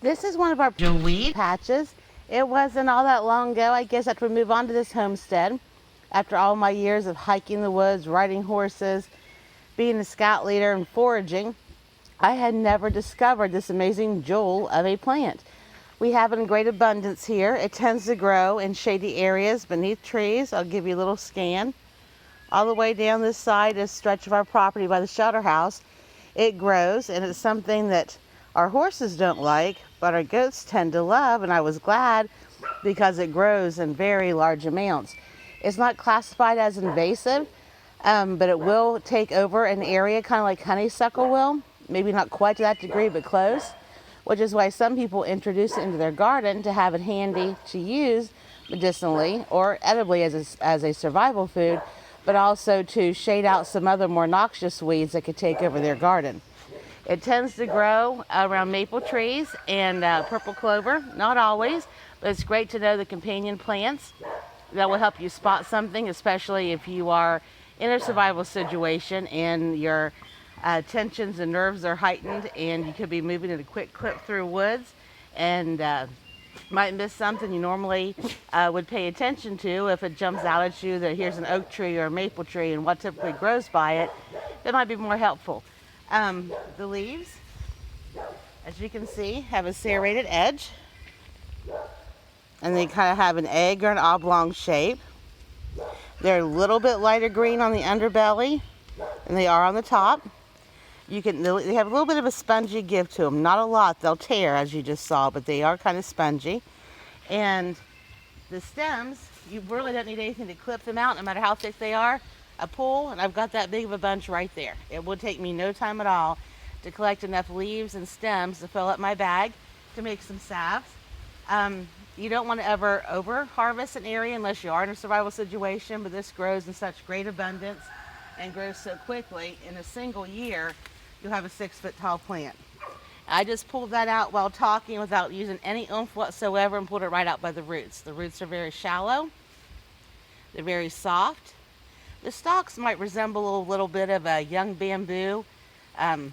This is one of our jewelweed patches. It wasn't all that long ago, I guess, after we moved on to this homestead. After all my years of hiking the woods, riding horses, being a scout leader, and foraging, I had never discovered this amazing jewel of a plant. We have it in great abundance here. It tends to grow in shady areas beneath trees. I'll give you a little scan. All the way down this side, this stretch of our property by the shelter house, it grows, and it's something that our horses don't like, but our goats tend to love, and I was glad because it grows in very large amounts. It's not classified as invasive, but it will take over an area kind of like honeysuckle will. Maybe not quite to that degree, but close, which is why some people introduce it into their garden to have it handy to use medicinally or edibly as a survival food, but also to shade out some other more noxious weeds that could take over their garden. It tends to grow around maple trees and purple clover, not always, but it's great to know the companion plants that will help you spot something, especially if you are in a survival situation and your tensions and nerves are heightened and you could be moving at a quick clip through woods and might miss something you normally would pay attention to. If it jumps out at you that here's an oak tree or a maple tree and what typically grows by it, that might be more helpful. The leaves, as you can see, have a serrated edge, and they kind of have an egg or an oblong shape. They're a little bit lighter green on the underbelly than they are on the top. They have a little bit of a spongy give to them. Not a lot. They'll tear, as you just saw, but they are kind of spongy. And the stems, you really don't need anything to clip them out, no matter how thick they are. A pull, and I've got that big of a bunch right there. It will take me no time at all to collect enough leaves and stems to fill up my bag to make some salves. You don't want to ever over harvest an area unless you are in a survival situation, but this grows in such great abundance and grows so quickly. In a single year, you'll have a 6-foot tall plant. I just pulled that out while talking without using any oomph whatsoever and pulled it right out by the roots. The roots are very shallow. They're very soft. The stalks might resemble a little bit of a young bamboo, but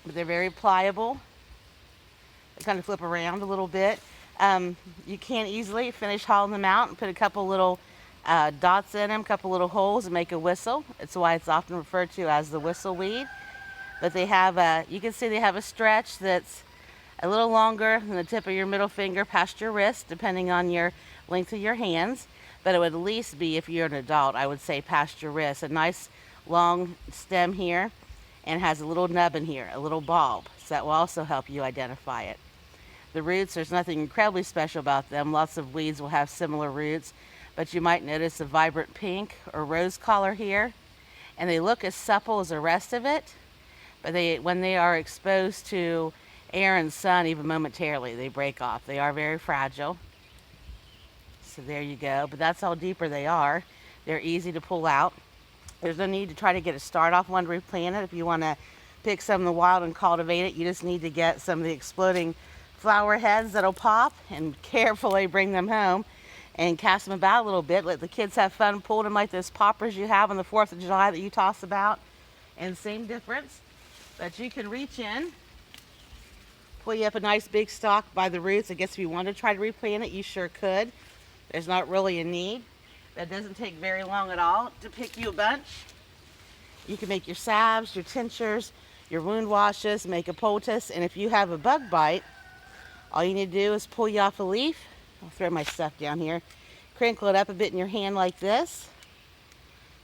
they're very pliable. They kind of flip around a little bit. You can easily finish hauling them out and put a couple little dots in them, a couple little holes, and make a whistle. It's why it's often referred to as the whistle weed. But they have you can see they have a stretch that's a little longer than the tip of your middle finger past your wrist, depending on your length of your hands. But it would at least be, if you're an adult, I would say past your wrist. A nice long stem here, and has a little nub in here, a little bulb. So that will also help you identify it. The roots, there's nothing incredibly special about them. Lots of weeds will have similar roots, but you might notice a vibrant pink or rose color here. And they look as supple as the rest of it, but when they are exposed to air and sun, even momentarily, they break off. They are very fragile. So there you go, but that's how deeper they are. They're easy to pull out. There's no need to try to get a start off one to replant it. If you want to pick some in the wild and cultivate it, you just need to get some of the exploding flower heads that'll pop and carefully bring them home and cast them about a little bit. Let the kids have fun pulling them like those poppers you have on the 4th of July that you toss about. And same difference, but you can reach in, pull you up a nice big stalk by the roots. I guess if you want to try to replant it, you sure could. There's not really a need. That doesn't take very long at all to pick you a bunch. You can make your salves, your tinctures, your wound washes, make a poultice, and if you have a bug bite, all you need to do is pull you off a leaf. I'll throw my stuff down here. Crinkle it up a bit in your hand like this.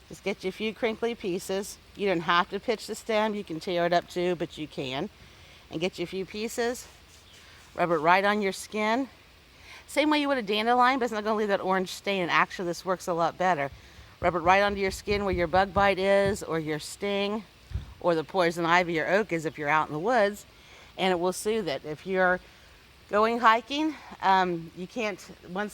Just get you a few crinkly pieces. You don't have to pitch the stem. You can tear it up too, but you can. And get you a few pieces. Rub it right on your skin. Same way you would a dandelion, but it's not going to leave that orange stain. And actually, this works a lot better. Rub it right onto your skin where your bug bite is, or your sting, or the poison ivy or oak is if you're out in the woods, and it will soothe it. If you're going hiking, you can't,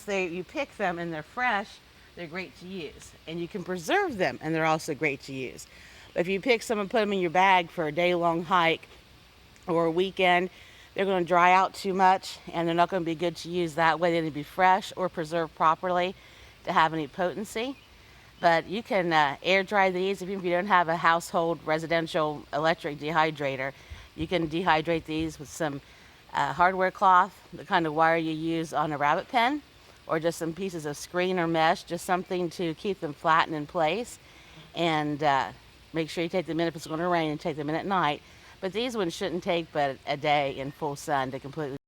you pick them and they're fresh, they're great to use. And you can preserve them, and they're also great to use. But if you pick some and put them in your bag for a day-long hike or a weekend, they're going to dry out too much, and they're not going to be good to use that way. They need to be fresh or preserved properly to have any potency. But you can air dry these. Even if you don't have a household residential electric dehydrator, you can dehydrate these with some hardware cloth, the kind of wire you use on a rabbit pen, or just some pieces of screen or mesh, just something to keep them flat and in place. And make sure you take them in if it's going to rain, and take them in at night. But these ones shouldn't take but a day in full sun to completely